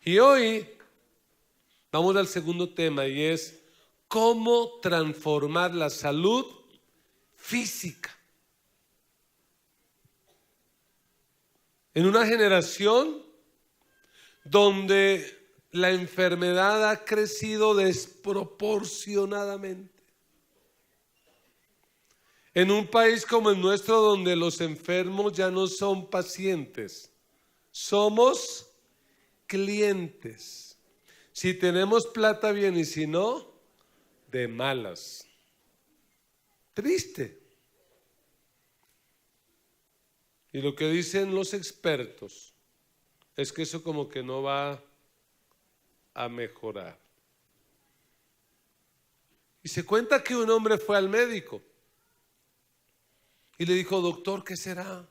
Y hoy vamos al segundo tema y es cómo transformar la salud física. En una generación donde la enfermedad ha crecido desproporcionadamente. En un país como el nuestro donde los enfermos ya no son pacientes, somos clientes. Si tenemos plata bien y si no, de malas. Triste. Y lo que dicen los expertos es que eso como que no va a mejorar. Y se cuenta que un hombre fue al médico y le dijo: doctor, ¿qué será?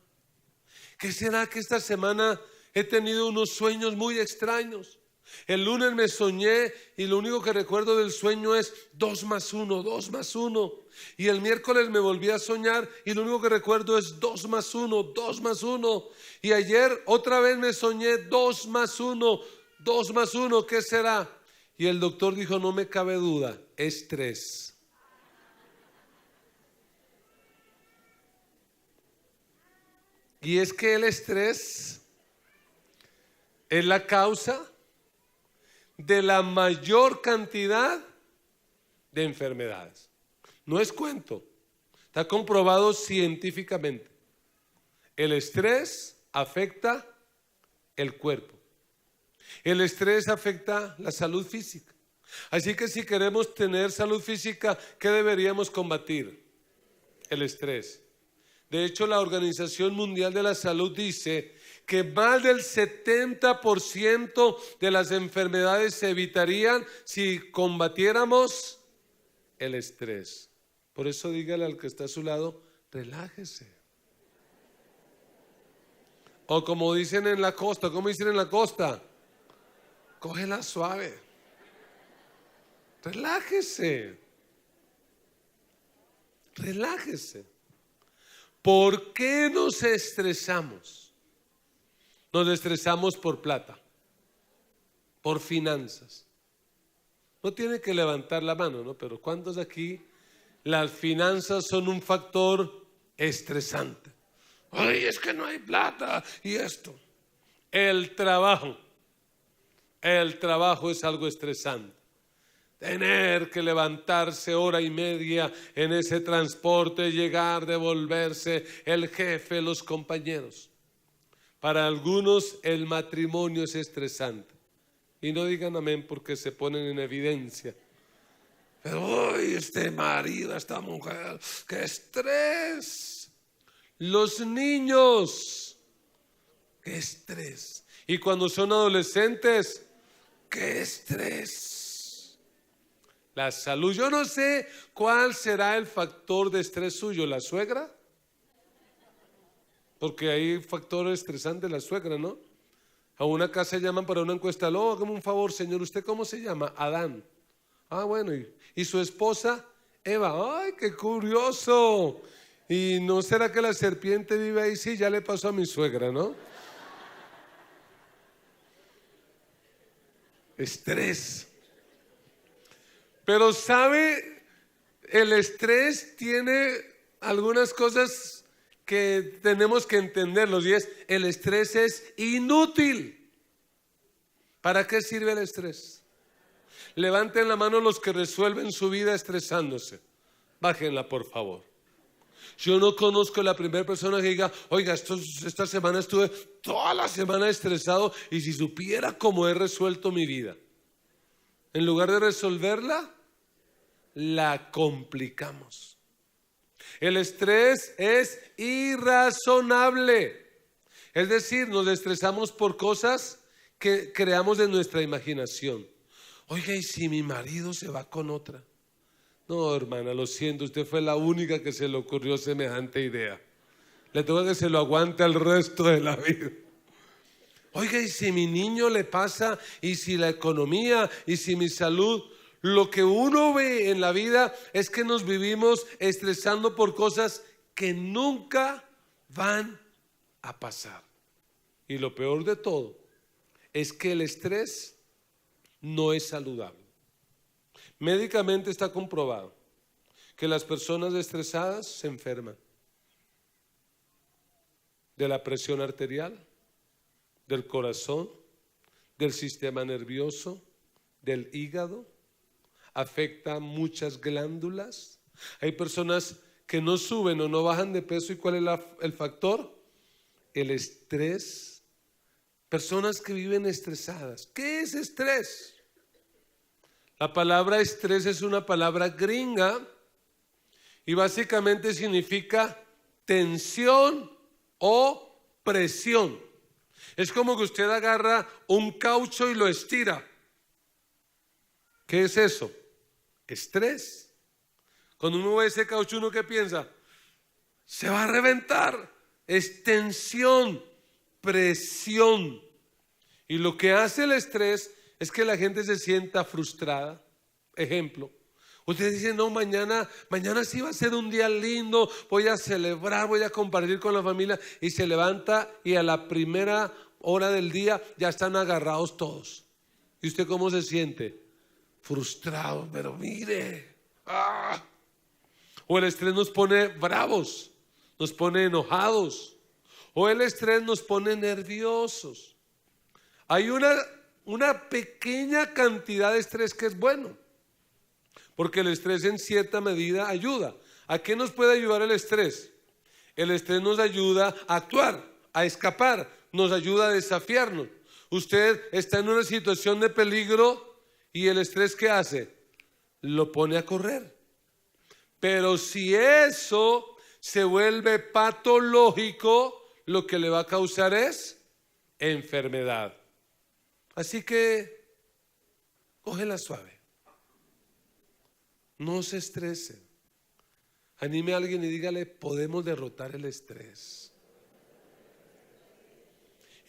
¿Qué será que esta semana he tenido unos sueños muy extraños? El lunes me soñé y lo único que recuerdo del sueño es 2 más 1, 2 más 1. Y el miércoles me volví a soñar y lo único que recuerdo es 2 más 1, 2 más 1. Y ayer otra vez me soñé 2 más 1, 2 más 1, ¿qué será? Y el doctor dijo: no me cabe duda, es 3. Y es que el estrés es la causa de la mayor cantidad de enfermedades. No es cuento, está comprobado científicamente. El estrés afecta el cuerpo. El estrés afecta la salud física. Así que si queremos tener salud física, ¿qué deberíamos combatir? El estrés. De hecho, la Organización Mundial de la Salud dice que más del 70% de las enfermedades se evitarían si combatiéramos el estrés. Por eso dígale al que está a su lado: relájese. O como dicen en la costa, ¿cómo dicen en la costa? Cógela suave. Relájese. Relájese. ¿Por qué nos estresamos? Nos estresamos por plata, por finanzas. No tiene que levantar la mano, ¿no? Pero ¿cuántos de aquí las finanzas son un factor estresante? Ay, es que no hay plata y esto. El trabajo es algo estresante. Tener que levantarse 1:30 horas en ese transporte, llegar, devolverse, el jefe, los compañeros. Para algunos el matrimonio es estresante. Y no digan amén porque se ponen en evidencia. Pero hoy este marido, esta mujer, ¡qué estrés! Los niños, ¡qué estrés! Y cuando son adolescentes, ¡qué estrés! La salud, yo no sé cuál será el factor de estrés suyo. ¿La suegra? Porque hay factores estresantes, la suegra, ¿no? A una casa llaman para una encuesta: hágame un favor, señor, ¿usted cómo se llama? Adán. Ah, bueno, ¿y su esposa? Eva. Ay, qué curioso. ¿Y no será que la serpiente vive ahí? Sí, ya le pasó a mi suegra, ¿no? Estrés. Pero ¿sabe? El estrés tiene algunas cosas que tenemos que entenderlos, y es: el estrés es inútil. ¿Para qué sirve el estrés? Levanten la mano los que resuelven su vida estresándose. Bájenla, por favor. Yo no conozco la primera persona que diga: oiga, esta semana estuve toda la semana estresado y si supiera cómo he resuelto mi vida. En lugar de resolverla, la complicamos. El estrés es irrazonable. Es decir, nos estresamos por cosas que creamos de nuestra imaginación. Oiga, ¿y si mi marido se va con otra? No, hermana, lo siento, usted fue la única que se le ocurrió semejante idea. Le tengo que se lo aguante el resto de la vida. Oiga, ¿y si mi niño le pasa? ¿Y si la economía? ¿Y si mi salud? Lo que uno ve en la vida es que nos vivimos estresando por cosas que nunca van a pasar. Y lo peor de todo es que el estrés no es saludable. Médicamente está comprobado que las personas estresadas se enferman de la presión arterial, del corazón, del sistema nervioso, del hígado, afecta muchas glándulas. Hay personas que no suben o no bajan de peso. ¿Y cuál es el factor? El estrés. Personas que viven estresadas. ¿Qué es estrés? La palabra estrés es una palabra gringa y básicamente significa tensión o presión. Es como que usted agarra un caucho y lo estira. ¿Qué es eso? Estrés. Cuando uno ve ese caucho, ¿uno qué piensa? Se va a reventar. Es tensión, presión. Y lo que hace el estrés es que la gente se sienta frustrada. Ejemplo, usted dice, no, mañana sí va a ser un día lindo, voy a celebrar, voy a compartir con la familia, y se levanta y a la primera hora del día ya están agarrados todos. ¿Y usted cómo se siente? Frustrado, pero mire. O el estrés nos pone bravos, nos pone enojados, o el estrés nos pone nerviosos. Hay una pequeña cantidad de estrés que es bueno, porque el estrés en cierta medida ayuda. ¿A qué nos puede ayudar el estrés? El estrés nos ayuda a actuar, a escapar, nos ayuda a desafiarnos. Usted está en una situación de peligro y el estrés, ¿qué hace? Lo pone a correr. Pero si eso se vuelve patológico, lo que le va a causar es enfermedad. Así que cógela suave. No se estrese. Anime a alguien y dígale, podemos derrotar el estrés.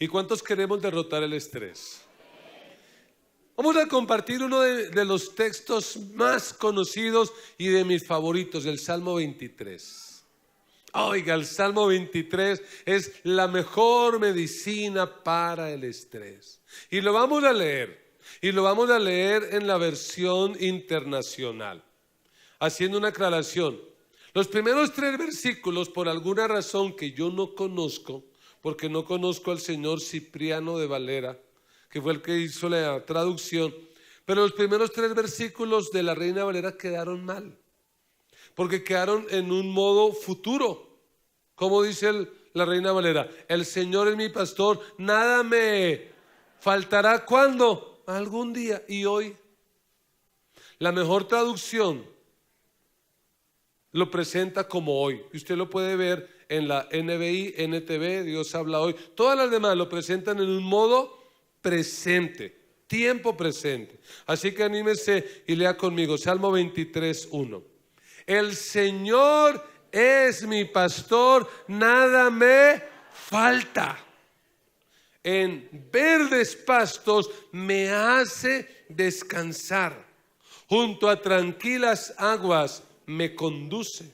¿Y cuántos queremos derrotar el estrés? Vamos a compartir uno de los textos más conocidos y de mis favoritos, el Salmo 23. Oiga, el Salmo 23 es la mejor medicina para el estrés. Y lo vamos a leer. Y lo vamos a leer en la versión internacional, haciendo una aclaración. Los primeros 3 versículos, por alguna razón que yo no conozco, porque no conozco al señor Cipriano de Valera, que fue el que hizo la traducción, pero los primeros 3 versículos de la Reina Valera quedaron mal, porque quedaron en un modo futuro. Como dice la Reina Valera, el Señor es mi pastor, nada me faltará. ¿Cuándo? Algún día. Y hoy, la mejor traducción lo presenta como hoy. Y usted lo puede ver en la NBI, NTV, Dios habla hoy. Todas las demás lo presentan en un modo presente, tiempo presente. Así que anímese y lea conmigo Salmo 23, 1. El Señor es mi pastor, nada me falta. En verdes pastos me hace descansar. Junto a tranquilas aguas me conduce.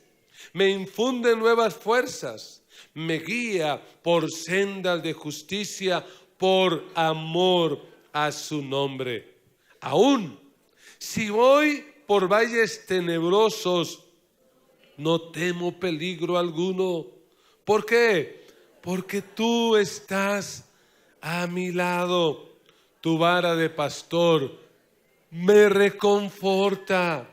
Me infunde nuevas fuerzas. Me guía por sendas de justicia por amor a su nombre. Aún si voy por valles tenebrosos, no temo peligro alguno. ¿Por qué? Porque tú estás a mi lado. Tu vara de pastor me reconforta.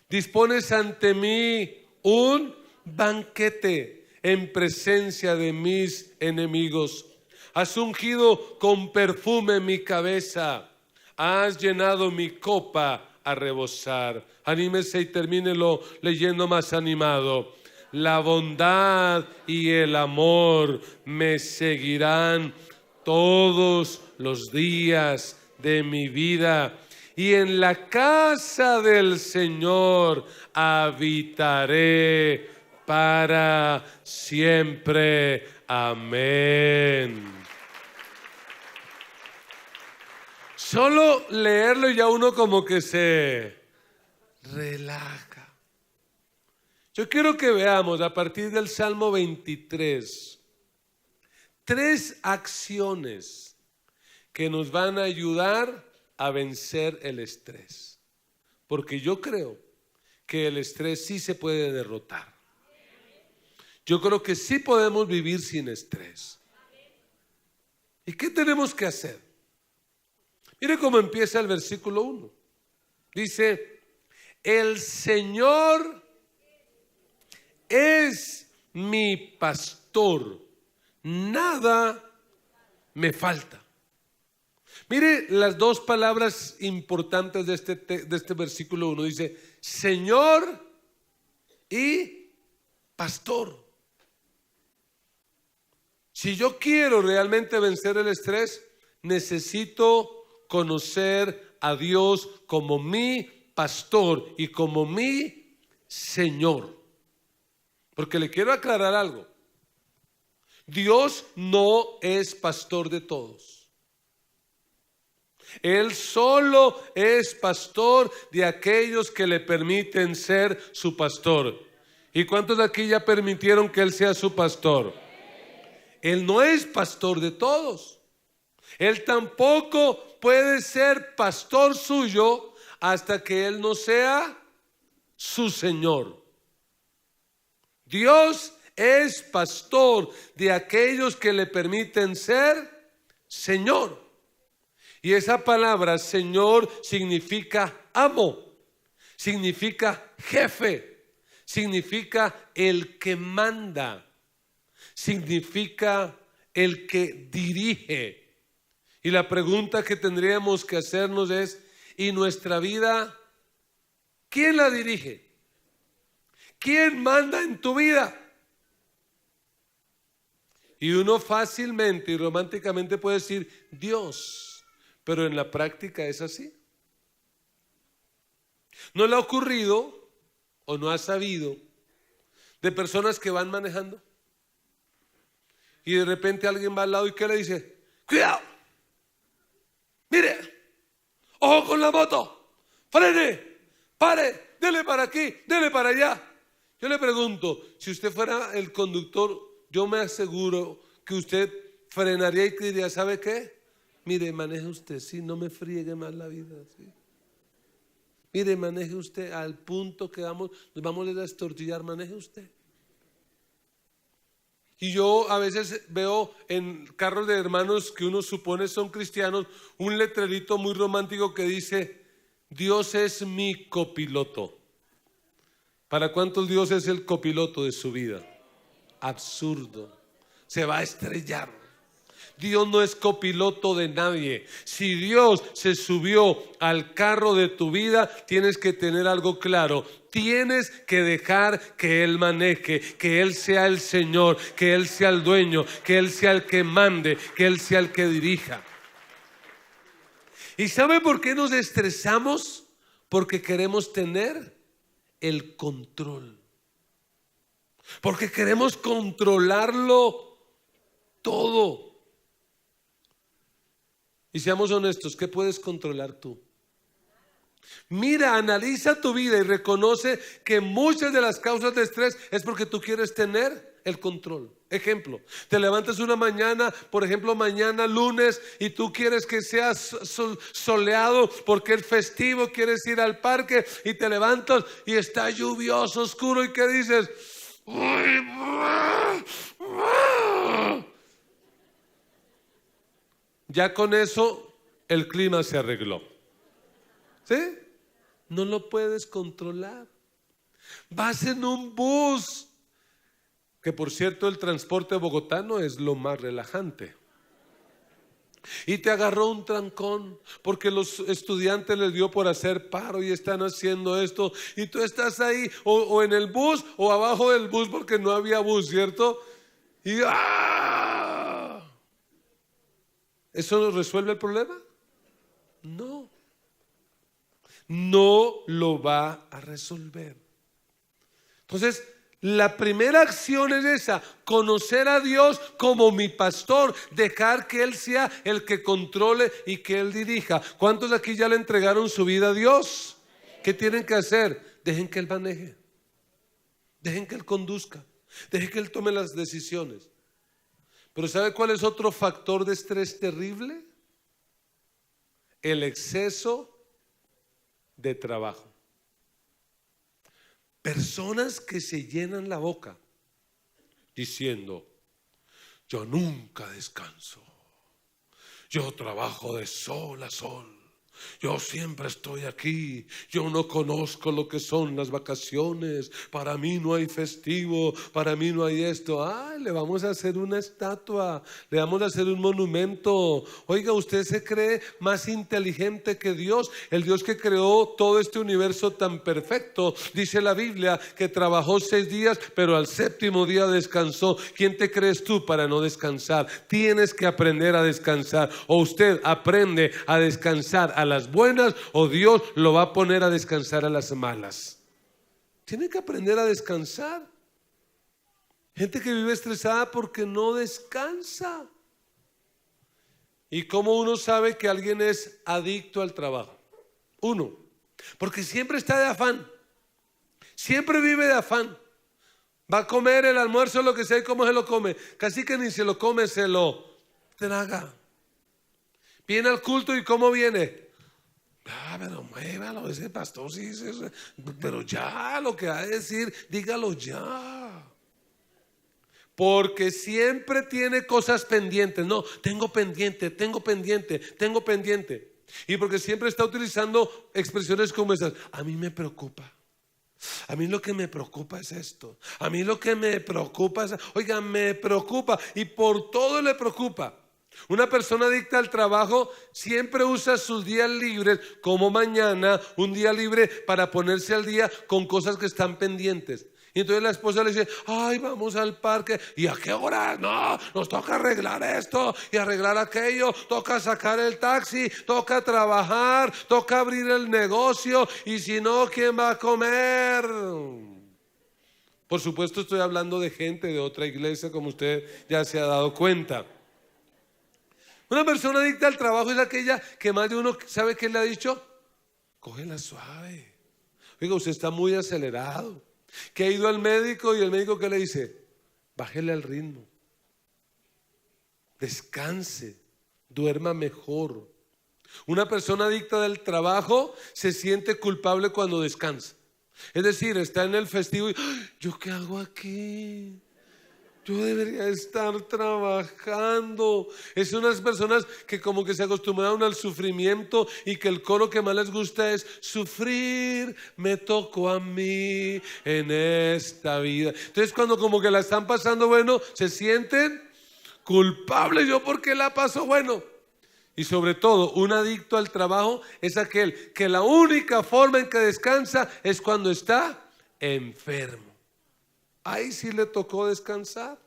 Dispones ante mí un banquete en presencia de mis enemigos. Has ungido con perfume mi cabeza. Has llenado mi copa a rebosar. Anímese y termínelo leyendo más animado. La bondad y el amor me seguirán todos los días de mi vida, y en la casa del Señor habitaré para siempre. Amén. Solo leerlo y ya uno como que se relaja. Yo quiero que veamos a partir del Salmo 23 3 acciones que nos van a ayudar a vencer el estrés. Porque yo creo que el estrés sí se puede derrotar. Yo creo que sí podemos vivir sin estrés. ¿Y qué tenemos que hacer? Mire cómo empieza el versículo 1. Dice, el Señor es mi pastor, nada me falta. Mire las dos palabras importantes de este versículo 1. Dice, Señor y pastor. Si yo quiero realmente vencer el estrés, necesito conocer a Dios como mi pastor y como mi Señor. Porque le quiero aclarar algo. Dios no es pastor de todos. Él solo es pastor de aquellos que le permiten ser su pastor. ¿Y cuántos de aquí ya permitieron que Él sea su pastor? Él no es pastor de todos. Él tampoco puede ser pastor suyo hasta que Él no sea su Señor. Dios es pastor de aquellos que le permiten ser Señor. Y esa palabra Señor significa amo, significa jefe, significa el que manda, significa el que dirige. Y la pregunta que tendríamos que hacernos es, ¿y nuestra vida quién la dirige? ¿Quién manda en tu vida? Y uno fácilmente y románticamente puede decir Dios, pero en la práctica es así. ¿No le ha ocurrido o no ha sabido de personas que van manejando y de repente alguien va al lado y ¿qué le dice? Cuidado, mire, ojo con la moto, frene, pare, dele para aquí, dele para allá? Yo le pregunto, si usted fuera el conductor, yo me aseguro que usted frenaría y diría, ¿sabe qué? Mire, maneje usted, sí, no me friegue más la vida, ¿sí? Mire, maneje usted al punto que nos vamos a destortillar, maneje usted. Y yo a veces veo en carros de hermanos que uno supone son cristianos, un letrerito muy romántico que dice, Dios es mi copiloto. ¿Para cuántos Dios es el copiloto de su vida? Absurdo. Se va a estrellar. Dios no es copiloto de nadie. Si Dios se subió al carro de tu vida, tienes que tener algo claro. Tienes que dejar que Él maneje, que Él sea el Señor, que Él sea el dueño, que Él sea el que mande, que Él sea el que dirija. ¿Y sabe por qué nos estresamos? Porque queremos tener el control. Porque queremos controlarlo todo. Y seamos honestos, ¿qué puedes controlar tú? Mira, analiza tu vida y reconoce que muchas de las causas de estrés es porque tú quieres tener el control. Ejemplo, te levantas una mañana, por ejemplo mañana lunes, y tú quieres que sea soleado porque es festivo, quieres ir al parque y te levantas y está lluvioso, oscuro, y ¿qué dices? Ya con eso el clima se arregló. ¿Sí? No lo puedes controlar. Vas en un bus, que por cierto el transporte bogotano es lo más relajante, y te agarró un trancón porque los estudiantes les dio por hacer paro y están haciendo esto, y tú estás ahí o en el bus o abajo del bus porque no había bus, ¿cierto? Y ¡ah! ¿Eso resuelve el problema? No. No lo va a resolver. Entonces, la primera acción es esa: conocer a Dios como mi pastor, dejar que Él sea el que controle y que Él dirija. ¿Cuántos de aquí ya le entregaron su vida a Dios? ¿Qué tienen que hacer? Dejen que Él maneje, dejen que Él conduzca, dejen que Él tome las decisiones. Pero ¿sabe cuál es otro factor de estrés terrible? el exceso de trabajo. Personas que se llenan la boca diciendo: yo nunca descanso, yo trabajo de sol a sol, yo siempre estoy aquí, yo no conozco lo que son las vacaciones, para mí no hay festivo, para mí no hay esto. Le vamos a hacer una estatua, le vamos a hacer un monumento. Oiga, usted se cree más inteligente que Dios, el Dios que creó todo este universo tan perfecto. Dice la Biblia que trabajó 6 días, pero al 7º día descansó. ¿Quién te crees tú para no descansar? Tienes que aprender a descansar. O usted aprende a descansar a las buenas, o Dios lo va a poner a descansar a las malas. Tiene que aprender a descansar. Gente que vive estresada porque no descansa. ¿Y cómo uno sabe que alguien es adicto al trabajo? Uno, porque siempre está de afán, siempre vive de afán. Va a comer el almuerzo, lo que sea, ¿y cómo se lo come? Casi que ni se lo come, se lo traga. Viene al culto, ¿y cómo viene? Pero muévalo, ese pastor sí, pero ya, lo que va a decir, dígalo ya. Porque siempre tiene cosas pendientes. No, tengo pendiente. Y porque siempre está utilizando expresiones como esas: a mí me preocupa. A mí lo que me preocupa es esto. A mí lo que me preocupa es... Oiga, me preocupa, y por todo le preocupa. Una persona adicta al trabajo siempre usa sus días libres, como mañana, un día libre, para ponerse al día con cosas que están pendientes. Y entonces la esposa le dice: ay, vamos al parque. ¿Y a qué hora? No, nos toca arreglar esto y arreglar aquello, toca sacar el taxi, toca trabajar, toca abrir el negocio, y si no, ¿quién va a comer? Por supuesto, estoy hablando de gente de otra iglesia, como usted ya se ha dado cuenta. Una persona adicta al trabajo es aquella que más de uno sabe que le ha dicho: cógela suave. Oiga, usted está muy acelerado. Que ha ido al médico, y el médico ¿qué le dice? Bájele al ritmo, descanse, duerma mejor. Una persona adicta al trabajo se siente culpable cuando descansa. Es decir, está en el festivo y: ¿yo qué hago aquí? Yo debería estar trabajando. Es unas personas que como que se acostumbraron al sufrimiento, y que el coro que más les gusta es: sufrir me tocó a mí en esta vida. Entonces cuando como que la están pasando bueno, se sienten culpables. ¿Yo por qué la paso bueno? Y sobre todo, un adicto al trabajo es aquel que la única forma en que descansa es cuando está enfermo. Ahí sí le tocó descansar.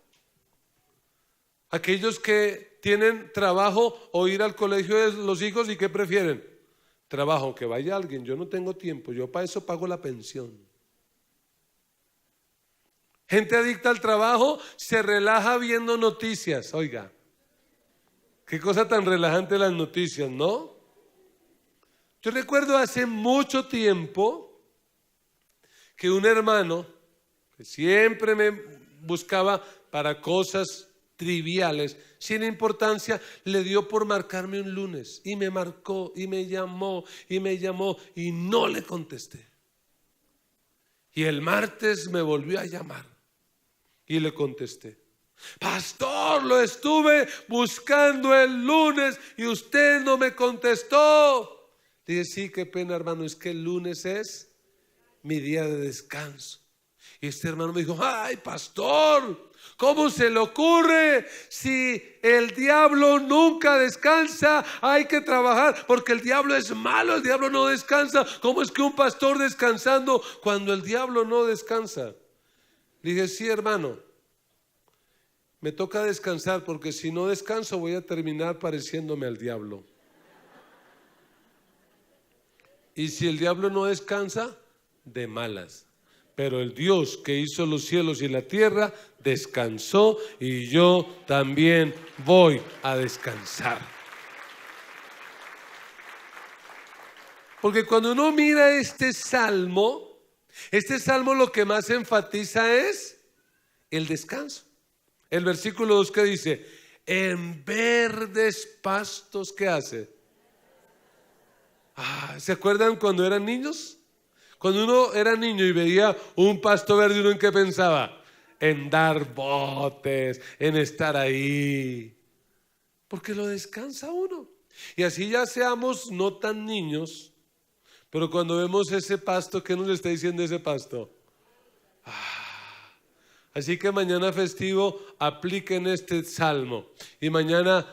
Aquellos que tienen trabajo o ir al colegio de los hijos, ¿y qué prefieren? Trabajo, que vaya alguien, yo no tengo tiempo, yo para eso pago la pensión. Gente adicta al trabajo se relaja viendo noticias. Oiga, qué cosa tan relajante las noticias, ¿no? Yo recuerdo hace mucho tiempo que un hermano que siempre me buscaba para cosas triviales, sin importancia, le dio por marcarme un lunes, y me marcó y me llamó y no le contesté. Y el martes me volvió a llamar y le contesté: pastor, lo estuve buscando el lunes y usted no me contestó. Le dije: sí, qué pena, hermano, es que el lunes es mi día de descanso. Y este hermano me dijo: ay, pastor, ¿cómo se le ocurre? Si el diablo nunca descansa, hay que trabajar, porque el diablo es malo, el diablo no descansa. ¿Cómo es que un pastor descansando cuando el diablo no descansa? Le dije: sí, hermano, me toca descansar, porque si no descanso voy a terminar pareciéndome al diablo. Y si el diablo no descansa, de malas. Pero el Dios que hizo los cielos y la tierra descansó, y yo también voy a descansar. Porque cuando uno mira este salmo lo que más enfatiza es el descanso. El versículo 2 que dice: en verdes pastos, ¿qué hace? ¿Se acuerdan cuando eran niños? Cuando uno era niño y veía un pasto verde, ¿uno en qué pensaba? En dar botes, en estar ahí. Porque lo descansa uno. Y así ya seamos no tan niños, pero cuando vemos ese pasto, ¿qué nos está diciendo ese pasto? Así que mañana festivo, apliquen este salmo. Y mañana,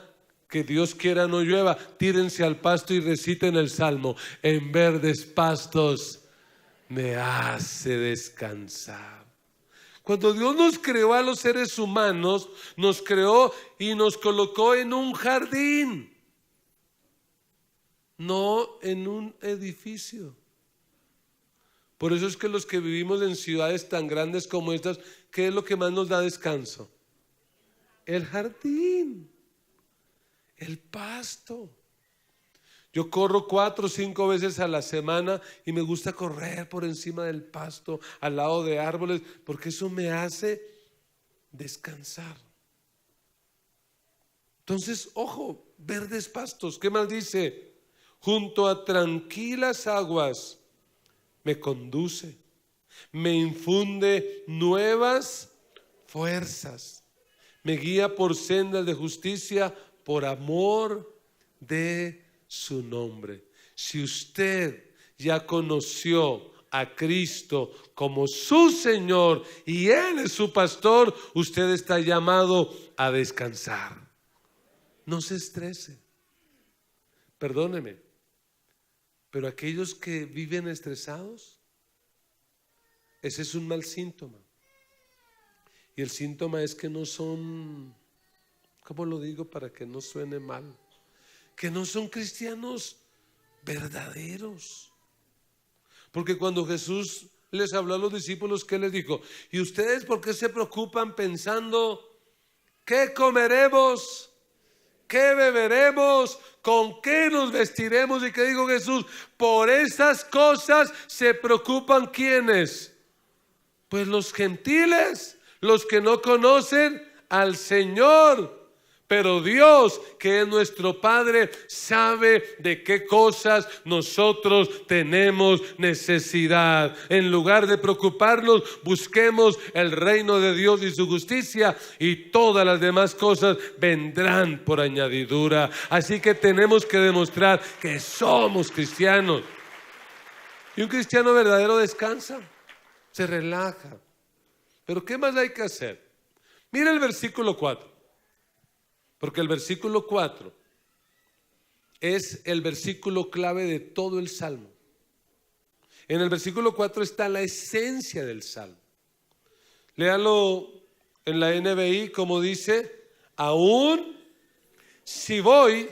que Dios quiera no llueva, tírense al pasto y reciten el salmo. En verdes pastos me hace descansar. Cuando Dios nos creó a los seres humanos, nos creó y nos colocó en un jardín, no en un edificio. Por eso es que los que vivimos en ciudades tan grandes como estas, ¿qué es lo que más nos da descanso? El jardín, el pasto. Yo corro 4 o 5 veces a la semana y me gusta correr por encima del pasto, al lado de árboles, porque eso me hace descansar. Entonces, ojo, verdes pastos. ¿Qué más dice? Junto a tranquilas aguas me conduce, me infunde nuevas fuerzas, me guía por sendas de justicia por amor de su nombre. Si usted ya conoció a Cristo como su Señor y Él es su pastor, usted está llamado a descansar. No se estrese. Perdóneme, pero aquellos que viven estresados, ese es un mal síntoma. Y el síntoma es que no son, ¿cómo lo digo para que no suene mal? Que no son cristianos verdaderos. Porque cuando Jesús les habló a los discípulos, ¿qué les dijo? ¿Y ustedes por qué se preocupan pensando qué comeremos? ¿Qué beberemos? ¿Con qué nos vestiremos? ¿Y qué dijo Jesús? Por esas cosas se preocupan ¿quiénes? Pues los gentiles, los que no conocen al Señor. Pero Dios, que es nuestro Padre, sabe de qué cosas nosotros tenemos necesidad. En lugar de preocuparnos, busquemos el reino de Dios y su justicia, y todas las demás cosas vendrán por añadidura. Así que tenemos que demostrar que somos cristianos. Y un cristiano verdadero descansa, se relaja. Pero ¿qué más hay que hacer? Mira el versículo 4. Porque el versículo 4 es el versículo clave de todo el Salmo. En el versículo 4 está la esencia del Salmo. Léalo en la NBI como dice: aún si voy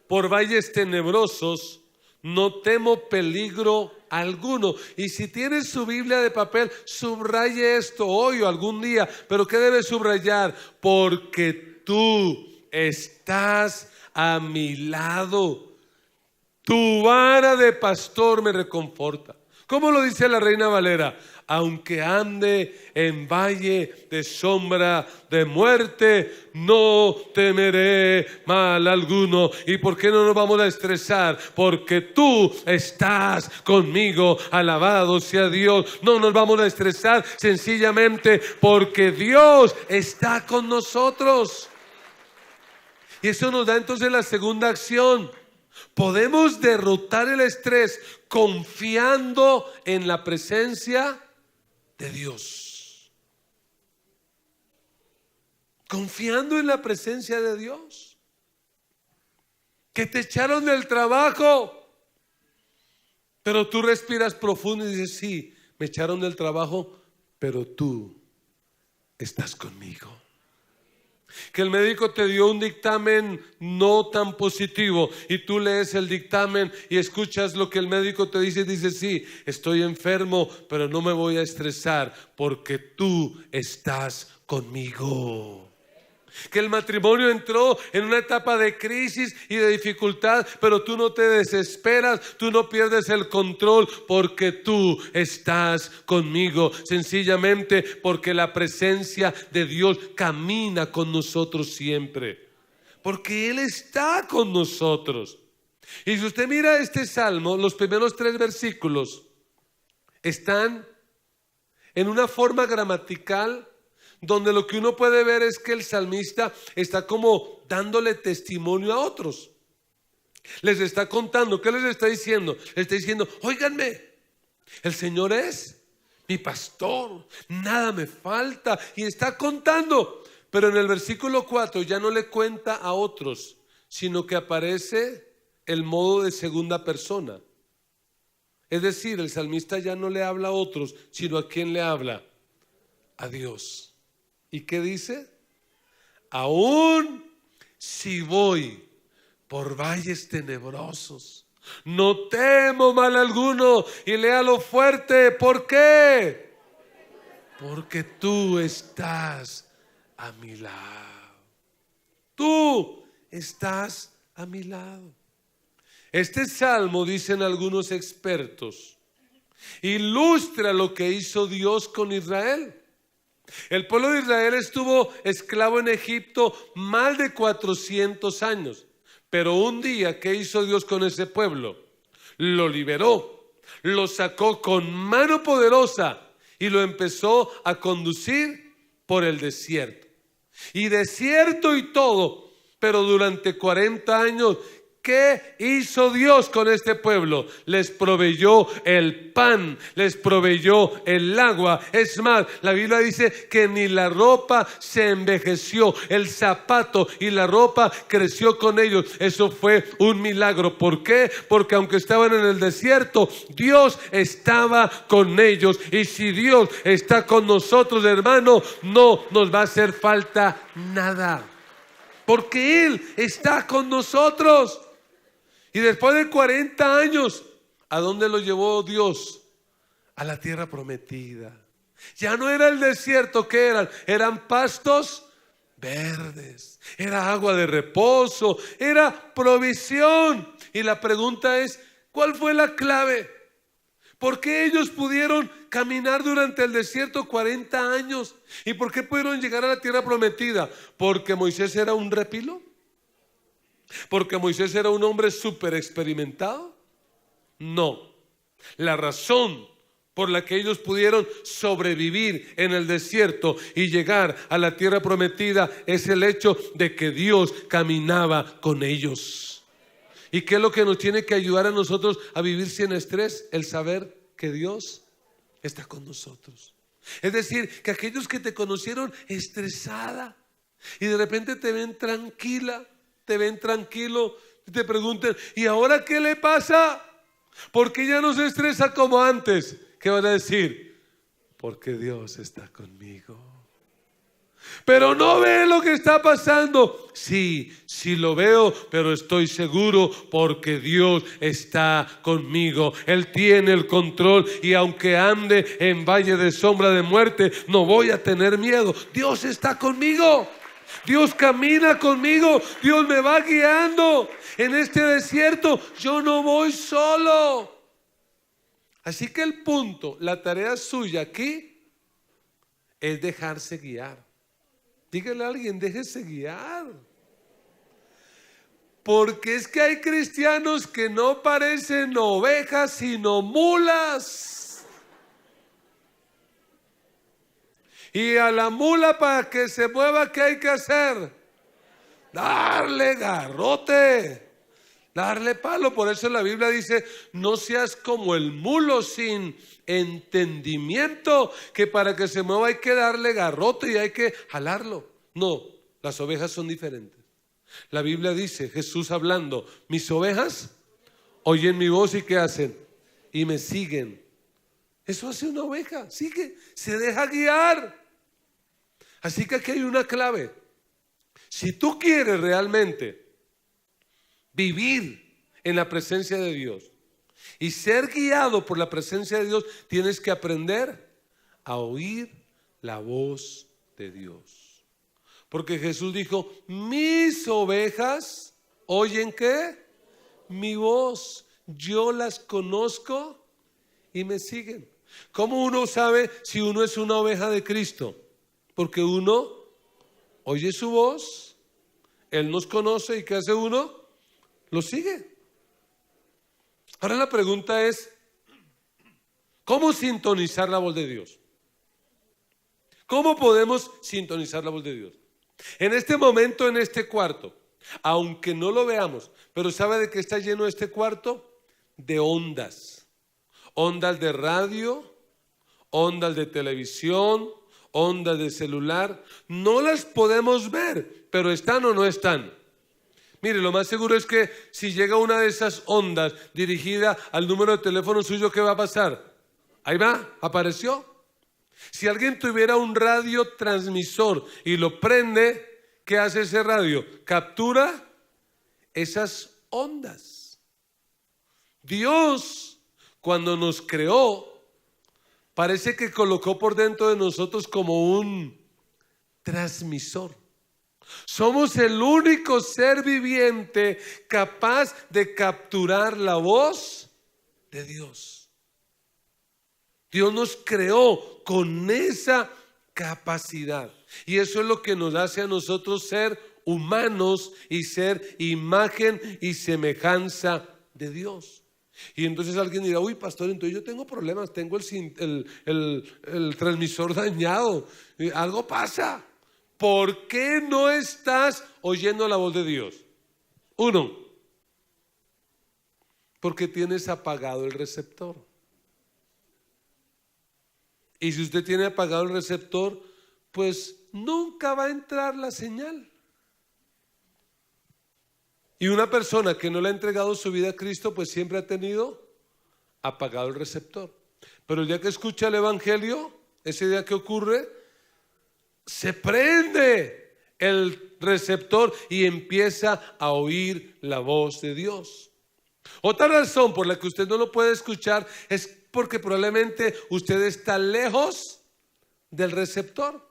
por valles tenebrosos, no temo peligro alguno. Y si tienes su Biblia de papel, subraye esto hoy o algún día. ¿Pero qué debe subrayar? Porque tú estás a mi lado. Tu vara de pastor me reconforta. ¿Cómo lo dice la Reina Valera? Aunque ande en valle de sombra de muerte, no temeré mal alguno. ¿Y por qué no nos vamos a estresar? Porque tú estás conmigo. Alabado sea Dios. No nos vamos a estresar sencillamente porque Dios está con nosotros. Y eso nos da entonces la segunda acción. Podemos derrotar el estrés confiando en la presencia de Dios. Confiando en la presencia de Dios. Que te echaron del trabajo, pero tú respiras profundo y dices: sí, me echaron del trabajo, pero tú estás conmigo. Que el médico te dio un dictamen no tan positivo y tú lees el dictamen y escuchas lo que el médico te dice y dices: sí, estoy enfermo, pero no me voy a estresar porque tú estás conmigo. Que el matrimonio entró en una etapa de crisis y de dificultad, pero tú no te desesperas, tú no pierdes el control porque tú estás conmigo. Sencillamente porque la presencia de Dios camina con nosotros siempre. Porque Él está con nosotros. Y si usted mira este salmo, los primeros 3 versículos están en una forma gramatical donde lo que uno puede ver es que el salmista está como dándole testimonio a otros. Les está contando. ¿Qué les está diciendo? Les está diciendo: óiganme, el Señor es mi pastor, nada me falta. Y está contando. Pero en el versículo 4 ya no le cuenta a otros, sino que aparece el modo de segunda persona. Es decir, el salmista ya no le habla a otros, sino ¿a quién le habla? A Dios. ¿Y qué dice? Aún si voy por valles tenebrosos, no temo mal alguno. Y léalo fuerte. ¿Por qué? Porque tú estás a mi lado. Tú estás a mi lado. Este salmo, dicen algunos expertos, ilustra lo que hizo Dios con Israel. El pueblo de Israel estuvo esclavo en Egipto más de 400 años. Pero un día, ¿qué hizo Dios con ese pueblo? Lo liberó, lo sacó con mano poderosa y lo empezó a conducir por el desierto. Y desierto y todo, pero durante 40 años, ¿qué hizo Dios con este pueblo? Les proveyó el pan, les proveyó el agua. Es más, la Biblia dice que ni la ropa se envejeció, el zapato y la ropa creció con ellos. Eso fue un milagro. ¿Por qué? Porque aunque estaban en el desierto, Dios estaba con ellos. Y si Dios está con nosotros, hermano, no nos va a hacer falta nada, porque Él está con nosotros. Y después de 40 años, ¿a dónde lo llevó Dios? A la tierra prometida. Ya no era el desierto. ¿Qué eran? Eran pastos verdes, era agua de reposo, era provisión. Y la pregunta es, ¿cuál fue la clave? ¿Por qué ellos pudieron caminar durante el desierto 40 años? ¿Y por qué pudieron llegar a la tierra prometida? ¿Porque Moisés era un repilo? ¿Porque Moisés era un hombre súper experimentado? No. La razón por la que ellos pudieron sobrevivir en el desierto y llegar a la tierra prometida es el hecho de que Dios caminaba con ellos. ¿Y qué es lo que nos tiene que ayudar a nosotros a vivir sin estrés? El saber que Dios está con nosotros. Es decir, que aquellos que te conocieron estresada y de repente te ven tranquila, te ven tranquilo, y te preguntan: ¿y ahora qué le pasa? ¿Por qué ya no se estresa como antes? ¿Qué van a decir? Porque Dios está conmigo. Pero no ve lo que está pasando. Sí, sí lo veo, pero estoy seguro porque Dios está conmigo. Él tiene el control y aunque ande en valle de sombra de muerte, no voy a tener miedo. Dios está conmigo. Dios camina conmigo, Dios me va guiando. En este desierto yo no voy solo. Así que el punto, la tarea suya aquí es dejarse guiar. Dígale a alguien: déjese guiar. Porque es que hay cristianos que no parecen ovejas sino mulas. Y a la mula, para que se mueva, ¿qué hay que hacer? Darle garrote, darle palo. Por eso la Biblia dice: no seas como el mulo sin entendimiento, que para que se mueva hay que darle garrote y hay que jalarlo. No, las ovejas son diferentes. La Biblia dice, Jesús hablando: mis ovejas oyen mi voz y ¿qué hacen? Y me siguen. Eso hace una oveja, sigue, se deja guiar. Así que aquí hay una clave. Si tú quieres realmente vivir en la presencia de Dios y ser guiado por la presencia de Dios, tienes que aprender a oír la voz de Dios. Porque Jesús dijo: mis ovejas oyen ¿qué? Mi voz. Yo las conozco y me siguen. ¿Cómo uno sabe si uno es una oveja de Cristo? Porque uno oye su voz, Él nos conoce y ¿qué hace uno? Lo sigue. Ahora la pregunta es, ¿cómo sintonizar la voz de Dios? ¿Cómo podemos sintonizar la voz de Dios? En este momento, en este cuarto, aunque no lo veamos, pero ¿sabe de qué está lleno este cuarto? De ondas. Ondas de radio, ondas de televisión, ondas de celular. No las podemos ver, pero ¿están o no están? Mire, lo más seguro es que si llega una de esas ondas dirigida al número de teléfono suyo, ¿qué va a pasar? Ahí va, apareció. Si alguien tuviera un radiotransmisor y lo prende, ¿qué hace ese radio? Captura esas ondas. Dios, cuando nos creó, parece que colocó por dentro de nosotros como un transmisor. Somos el único ser viviente capaz de capturar la voz de Dios. Dios nos creó con esa capacidad. Y eso es lo que nos hace a nosotros ser humanos y ser imagen y semejanza de Dios. Y entonces alguien dirá, uy, pastor, entonces yo tengo problemas, tengo el transmisor dañado, algo pasa. ¿Por qué no estás oyendo la voz de Dios? Uno, porque tienes apagado el receptor. Y si usted tiene apagado el receptor, pues nunca va a entrar la señal. Y una persona que no le ha entregado su vida a Cristo, pues siempre ha tenido apagado el receptor. Pero el día que escucha el evangelio, ese día que ocurre, se prende el receptor y empieza a oír la voz de Dios. Otra razón por la que usted no lo puede escuchar es porque probablemente usted está lejos del receptor.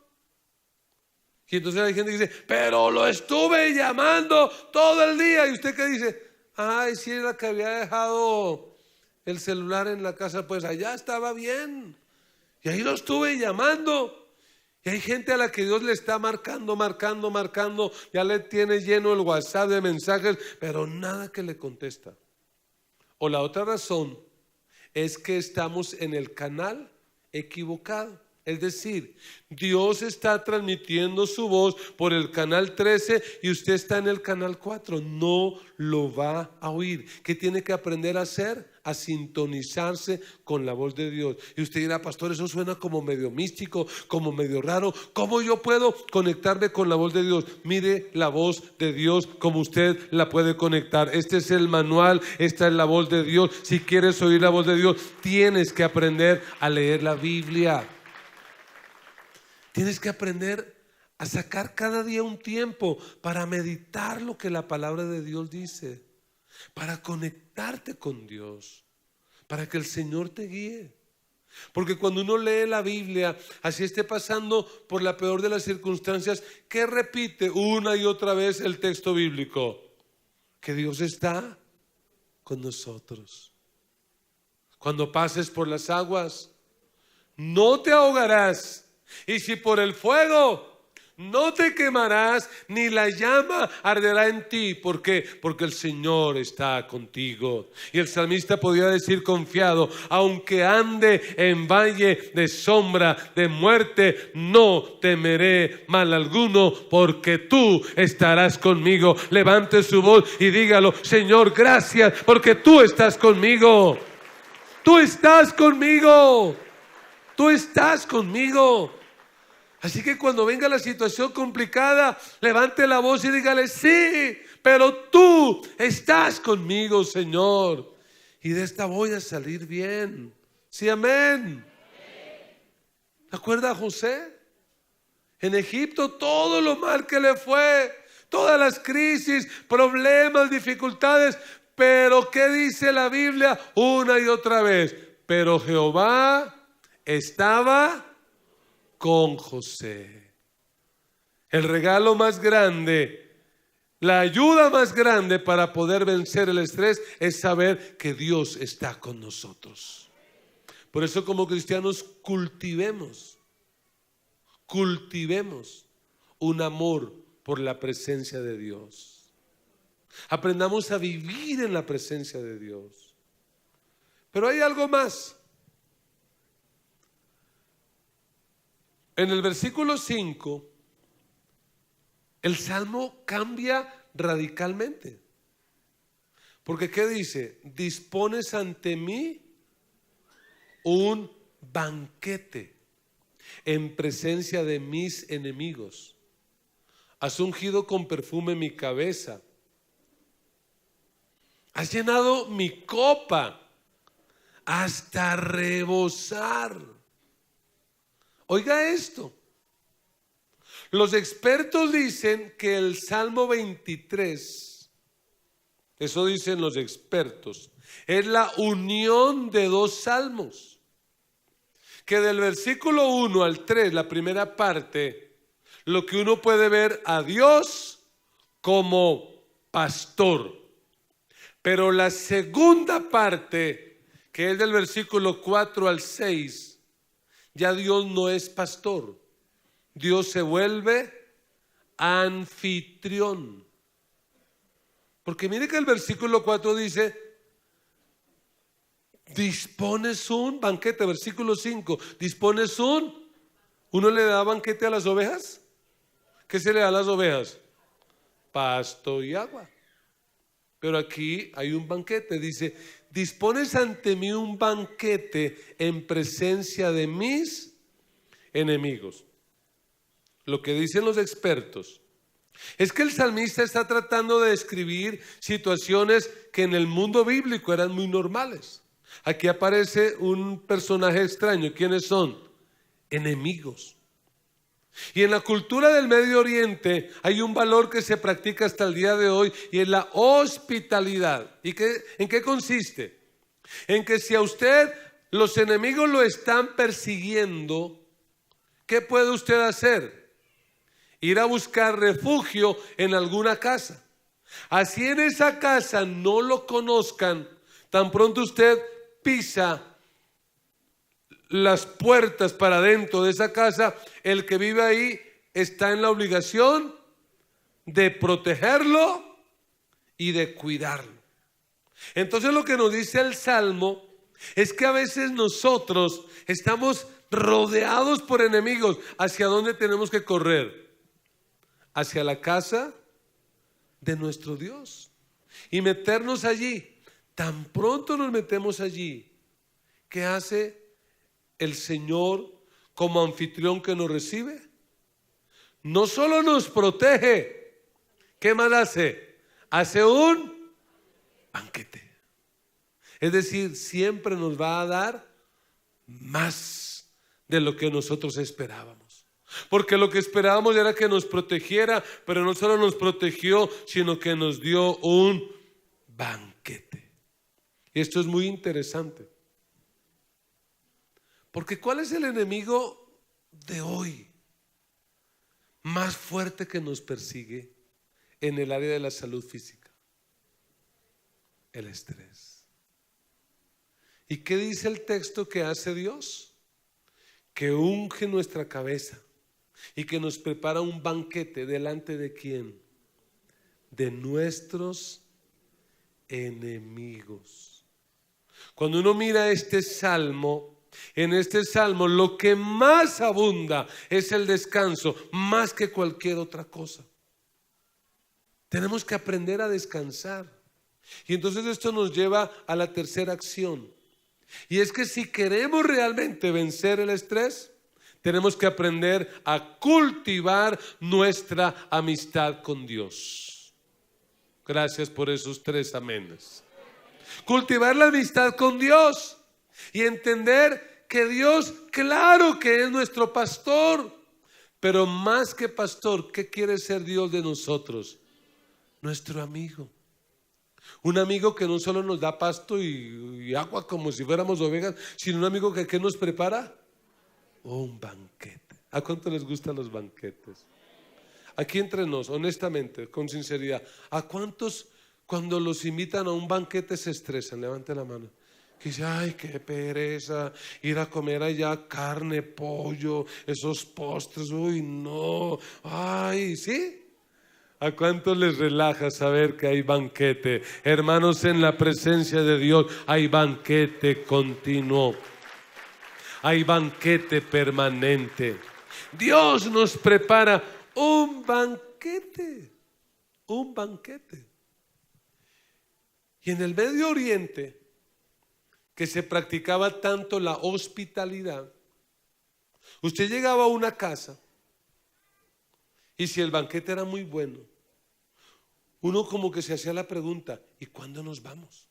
Y entonces hay gente que dice, pero lo estuve llamando todo el día. ¿Y usted qué dice? Ay, si era que había dejado el celular en la casa, pues allá estaba bien. Y ahí lo estuve llamando. Y hay gente a la que Dios le está marcando. Ya le tiene lleno el WhatsApp de mensajes, pero nada que le contesta. O la otra razón es que estamos en el canal equivocado. Es decir, Dios está transmitiendo su voz por el canal 13 y usted está en el canal 4. No lo va a oír. ¿Qué tiene que aprender a hacer? A sintonizarse con la voz de Dios. Y usted dirá, pastor, eso suena como medio místico, como medio raro. ¿Cómo yo puedo conectarme con la voz de Dios? Mire la voz de Dios como usted la puede conectar. Este es el manual, esta es la voz de Dios. Si quieres oír la voz de Dios, tienes que aprender a leer la Biblia. Tienes que aprender a sacar cada día un tiempo para meditar lo que la palabra de Dios dice, para conectarte con Dios, para que el Señor te guíe. Porque cuando uno lee la Biblia, así esté pasando por la peor de las circunstancias, ¿qué repite una y otra vez el texto bíblico? Que Dios está con nosotros. Cuando pases por las aguas, no te ahogarás. Y si por el fuego, no te quemarás, ni la llama arderá en ti. ¿Por qué? Porque el Señor está contigo. Y el salmista podía decir confiado, aunque ande en valle de sombra de muerte, no temeré mal alguno, porque tú estarás conmigo. Levante su voz y dígalo, Señor, gracias, porque tú estás conmigo. Tú estás conmigo. Tú estás conmigo. Así que cuando venga la situación complicada, levante la voz y dígale, sí, pero tú estás conmigo, Señor. Y de esta voy a salir bien. Sí, amén. ¿Te acuerdas a José? En Egipto todo lo mal que le fue, todas las crisis, problemas, dificultades. Pero ¿qué dice la Biblia una y otra vez? Pero Jehová estaba con José. El regalo más grande, la ayuda más grande para poder vencer el estrés es saber que Dios está con nosotros. Por eso como cristianos cultivemos un amor por la presencia de Dios. Aprendamos a vivir en la presencia de Dios. Pero hay algo más. En el versículo 5, el salmo cambia radicalmente. Porque ¿qué dice? Dispones ante mí un banquete en presencia de mis enemigos. Has ungido con perfume mi cabeza. Has llenado mi copa hasta rebosar. Oiga esto. Los expertos dicen que el Salmo 23, eso dicen los expertos, es la unión de dos salmos. Que del versículo 1 al 3, la primera parte, lo que uno puede ver a Dios como pastor. Pero la segunda parte, que es del versículo 4 al 6, ya Dios no es pastor. Dios se vuelve anfitrión. Porque mire que el versículo 4 dice, dispones un banquete. Versículo 5, dispones ¿uno le da banquete a las ovejas? ¿Qué se le da a las ovejas? Pasto y agua. Pero aquí hay un banquete, dice, dispones ante mí un banquete en presencia de mis enemigos. Lo que dicen los expertos es que el salmista está tratando de describir situaciones que en el mundo bíblico eran muy normales. Aquí aparece un personaje extraño. ¿Quiénes son? Enemigos. Y en la cultura del Medio Oriente hay un valor que se practica hasta el día de hoy y es la hospitalidad. ¿Y en qué consiste? En que si a usted los enemigos lo están persiguiendo, ¿qué puede usted hacer? Ir a buscar refugio en alguna casa. Así en esa casa no lo conozcan, tan pronto usted pisa las puertas para adentro de esa casa, el que vive ahí está en la obligación de protegerlo y de cuidarlo. Entonces lo que nos dice el Salmo es que a veces nosotros estamos rodeados por enemigos. ¿Hacia dónde tenemos que correr? Hacia la casa de nuestro Dios y meternos allí. Tan pronto nos metemos allí, ¿qué hace el Señor como anfitrión que nos recibe? No solo nos protege, ¿qué más hace? Hace un banquete. Es decir, siempre nos va a dar más de lo que nosotros esperábamos. Porque lo que esperábamos era que nos protegiera, pero no solo nos protegió, sino que nos dio un banquete. Y esto es muy interesante. Porque ¿cuál es el enemigo de hoy más fuerte que nos persigue en el área de la salud física? El estrés. ¿Y qué dice el texto que hace Dios? Que unge nuestra cabeza y que nos prepara un banquete delante de ¿quién? De nuestros enemigos. Cuando uno mira este salmo, en este salmo lo que más abunda es el descanso, más que cualquier otra cosa. Tenemos que aprender a descansar. Y entonces esto nos lleva a la tercera acción. Y es que si queremos realmente vencer el estrés, tenemos que aprender a cultivar nuestra amistad con Dios. Gracias por esos 3 amenes. Cultivar la amistad con Dios y entender que Dios, claro que es nuestro pastor, pero más que pastor, ¿qué quiere ser Dios de nosotros? Nuestro amigo. Un amigo que no solo nos da pasto y agua como si fuéramos ovejas, sino un amigo que ¿qué nos prepara? Un banquete. ¿A cuánto les gustan los banquetes? Aquí entre nos, honestamente, con sinceridad, ¿a cuántos cuando los invitan a un banquete se estresan? Levante la mano. Que dice, ay, qué pereza ir a comer allá carne, pollo, esos postres, uy, no, ay, ¿sí? ¿A cuánto les relaja saber que hay banquete? Hermanos, en la presencia de Dios hay banquete continuo. Hay banquete permanente. Dios nos prepara un banquete. Un banquete. Y en el Medio Oriente, que se practicaba tanto la hospitalidad, usted llegaba a una casa y si el banquete era muy bueno, uno como que se hacía la pregunta, ¿y cuándo nos vamos?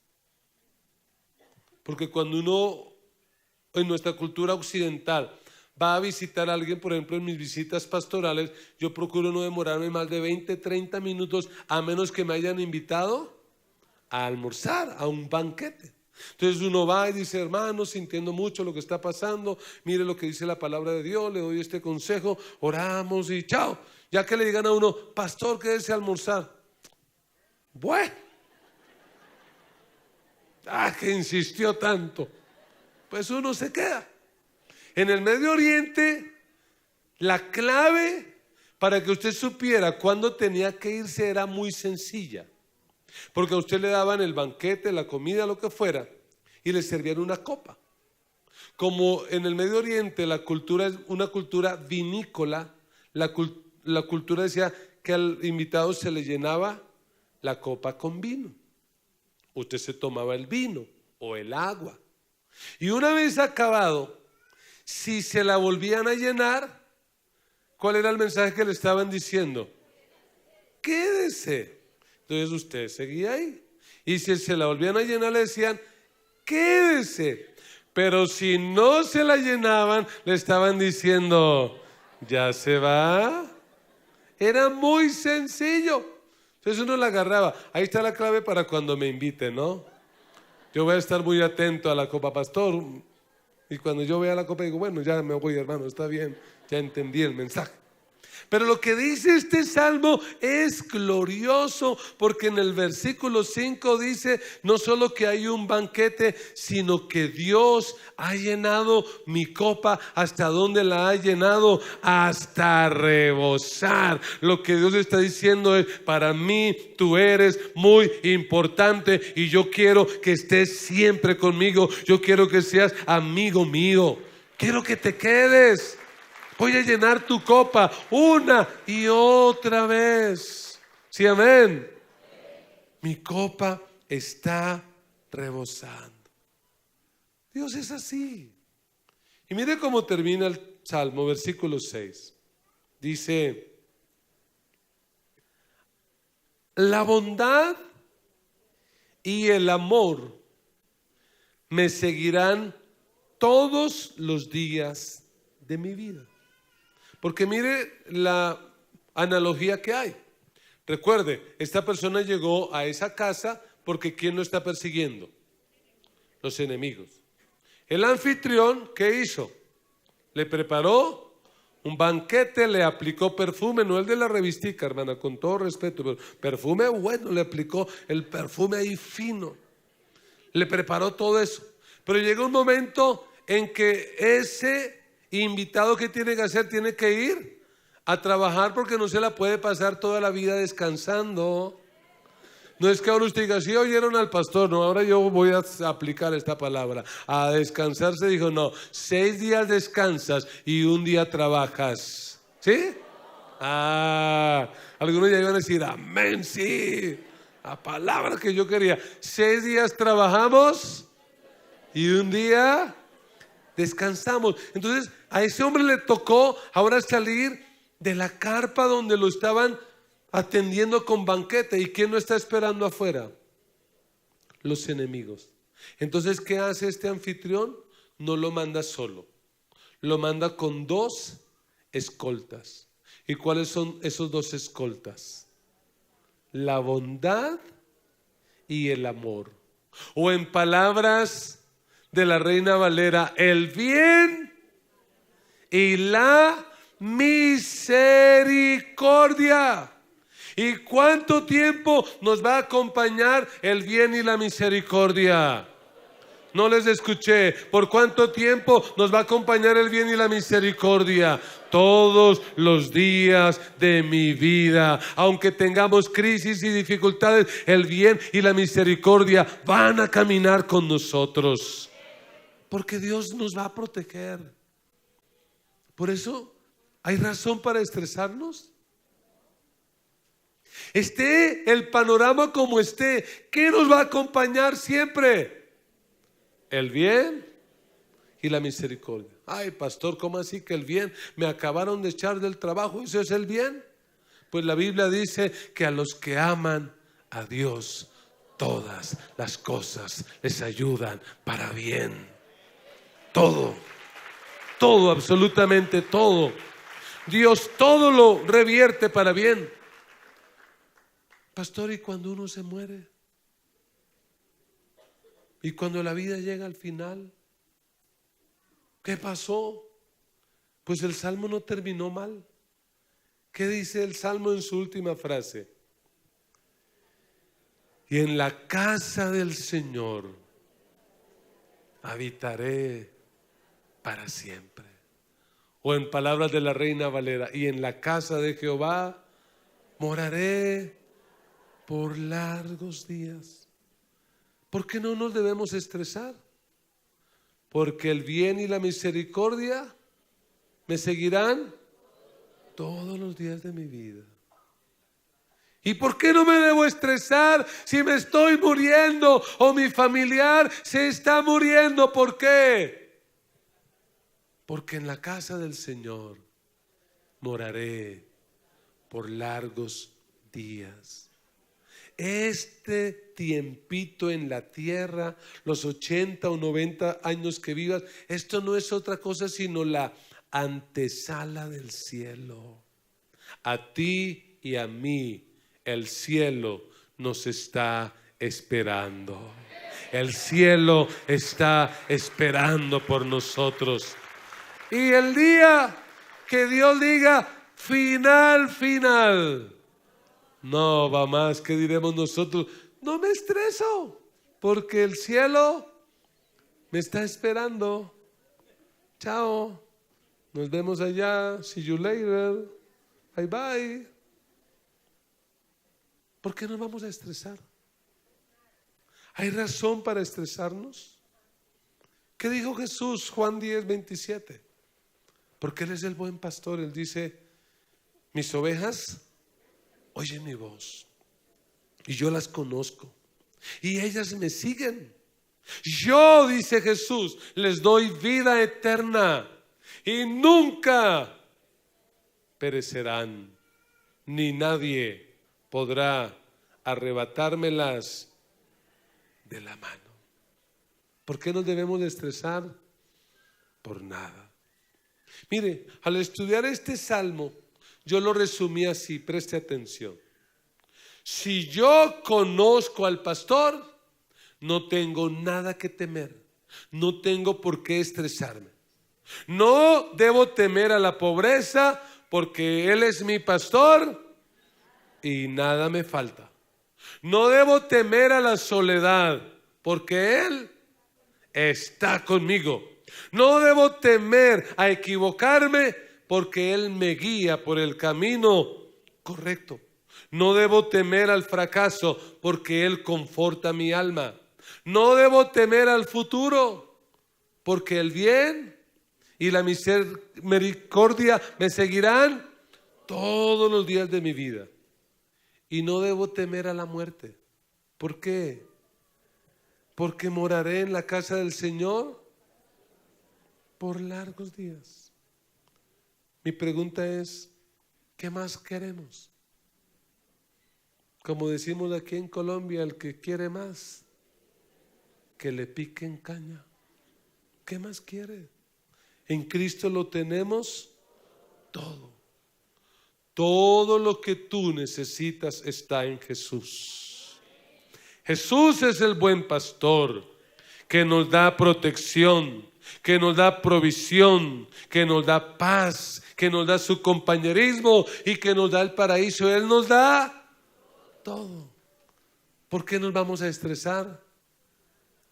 Porque cuando uno en nuestra cultura occidental va a visitar a alguien, por ejemplo en mis visitas pastorales, yo procuro no demorarme más de 20, 30 minutos, a menos que me hayan invitado a almorzar, a un banquete. Entonces uno va y dice, hermano, sintiendo mucho lo que está pasando, mire lo que dice la palabra de Dios, le doy este consejo, oramos y chao. Ya que le digan a uno, pastor, quédese a almorzar. Bueno, que insistió tanto, pues uno se queda. En el Medio Oriente, la clave para que usted supiera cuándo tenía que irse era muy sencilla. Porque a usted le daban el banquete, la comida, lo que fuera, y le servían una copa. Como en el Medio Oriente la cultura es una cultura vinícola, la cultura decía que al invitado se le llenaba la copa con vino. Usted se tomaba el vino o el agua. Y una vez acabado, si se la volvían a llenar, ¿cuál era el mensaje que le estaban diciendo? Quédese. Entonces usted seguía ahí. Y si se la volvían a llenar, le decían, quédese. Pero si no se la llenaban, le estaban diciendo, ya se va. Era muy sencillo. Entonces uno la agarraba. Ahí está la clave para cuando me inviten, ¿no? Yo voy a estar muy atento a la copa, pastor. Y cuando yo vea la copa digo, bueno, ya me voy, hermano, está bien. Ya entendí el mensaje. Pero lo que dice este salmo es glorioso, porque en el versículo 5 dice no solo que hay un banquete, sino que Dios ha llenado mi copa. ¿Hasta dónde la ha llenado? Hasta rebosar. Lo que Dios está diciendo es, para mí tú eres muy importante y yo quiero que estés siempre conmigo. Yo quiero que seas amigo mío. Quiero que te quedes. Voy a llenar tu copa una y otra vez. ¿Sí, amén? Mi copa está rebosando. Dios es así. Y mire cómo termina el Salmo, versículo 6. Dice, la bondad y el amor me seguirán todos los días de mi vida. Porque mire la analogía que hay. Recuerde, esta persona llegó a esa casa porque ¿quién lo está persiguiendo? Los enemigos. El anfitrión, ¿qué hizo? Le preparó un banquete, le aplicó perfume, no el de la revistica, hermana, con todo respeto, pero perfume bueno, le aplicó el perfume ahí fino. Le preparó todo eso. Pero llega un momento en que ese invitado, que tiene que hacer, tiene que ir a trabajar, porque no se la puede pasar toda la vida descansando. No es que ahora usted diga, sí oyeron al pastor, no, ahora yo voy a aplicar esta palabra. A descansarse dijo, no, 6 días descansas y un día trabajas. ¿Sí? Algunos ya iban a decir, amén, sí. La palabra que yo quería. 6 días trabajamos y un día descansamos. Entonces a ese hombre le tocó ahora salir de la carpa donde lo estaban atendiendo con banquete. ¿Y quién lo está esperando afuera? Los enemigos. Entonces, ¿qué hace este anfitrión? No lo manda solo, lo manda con 2 escoltas. ¿Y cuáles son esos 2 escoltas? La bondad y el amor. O en palabras de la Reina Valera, el bien y la misericordia. ¿Y cuánto tiempo nos va a acompañar el bien y la misericordia? No les escuché. ¿Por cuánto tiempo nos va a acompañar el bien y la misericordia? Todos los días de mi vida. Aunque tengamos crisis y dificultades, el bien y la misericordia van a caminar con nosotros. Porque Dios nos va a proteger. Por eso, ¿hay razón para estresarnos? Esté el panorama como esté, ¿qué nos va a acompañar siempre? El bien y la misericordia. Ay, pastor, ¿cómo así que el bien? Me acabaron de echar del trabajo, ¿eso es el bien? Pues la Biblia dice que a los que aman a Dios, todas las cosas les ayudan para bien. Todo, absolutamente todo. Dios todo lo revierte para bien. Pastor, ¿y cuando uno se muere? ¿Y cuando la vida llega al final? ¿Qué pasó? Pues el Salmo no terminó mal. ¿Qué dice el Salmo en su última frase? Y en la casa del Señor habitaré para siempre. O en palabras de la Reina Valera, y en la casa de Jehová moraré por largos días. ¿Por qué no nos debemos estresar? Porque el bien y la misericordia me seguirán todos los días de mi vida. ¿Y por qué no me debo estresar si me estoy muriendo o mi familiar se está muriendo? ¿Por qué? Porque en la casa del Señor moraré por largos días. Este tiempito en la tierra, los 80 o 90 años que vivas, esto no es otra cosa sino la antesala del cielo. A ti y a mí el cielo nos está esperando. El cielo está esperando por nosotros. Y el día que Dios diga final, no va más. ¿Qué diremos nosotros? No me estreso, porque el cielo me está esperando. Chao, nos vemos allá. See you later. Bye bye. ¿Por qué nos vamos a estresar? ¿Hay razón para estresarnos? ¿Qué dijo Jesús? Juan 10:27. Porque Él es el buen pastor. Él dice: mis ovejas oyen mi voz y yo las conozco y ellas me siguen. Yo, dice Jesús, les doy vida eterna y nunca perecerán, ni nadie podrá arrebatármelas de la mano. ¿Por qué nos debemos de estresar? Por nada. Mire, al estudiar este salmo, yo lo resumí así, preste atención. Si yo conozco al pastor, no tengo nada que temer, no tengo por qué estresarme. No debo temer a la pobreza porque Él es mi pastor y nada me falta. No debo temer a la soledad porque Él está conmigo. No debo temer a equivocarme porque Él me guía por el camino correcto. No debo temer al fracaso porque Él conforta mi alma. No debo temer al futuro porque el bien y la misericordia me seguirán todos los días de mi vida. Y no debo temer a la muerte. ¿Por qué? Porque moraré en la casa del Señor por largos días. Mi pregunta es, ¿qué más queremos? Como decimos aquí en Colombia, el que quiere más, que le piquen caña. ¿Qué más quiere? En Cristo lo tenemos todo. Todo lo que tú necesitas está en Jesús. Jesús es el buen pastor que nos da protección, que nos da provisión, que nos da paz, que nos da su compañerismo y que nos da el paraíso. Él nos da todo. ¿Por qué nos vamos a estresar?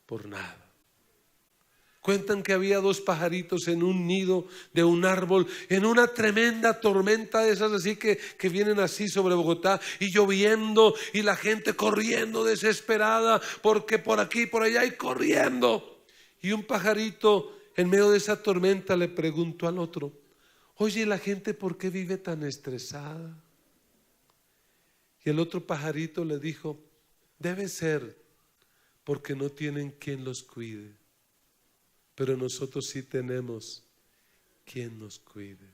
Por nada. Cuentan que había 2 pajaritos en un nido de un árbol, en una tremenda tormenta de esas así que vienen así sobre Bogotá, y lloviendo, y la gente corriendo desesperada, porque por aquí y por allá, y corriendo. Y un pajarito en medio de esa tormenta le preguntó al otro: oye, ¿la gente por qué vive tan estresada? Y el otro pajarito le dijo: debe ser porque no tienen quien los cuide. Pero nosotros sí tenemos quien nos cuide.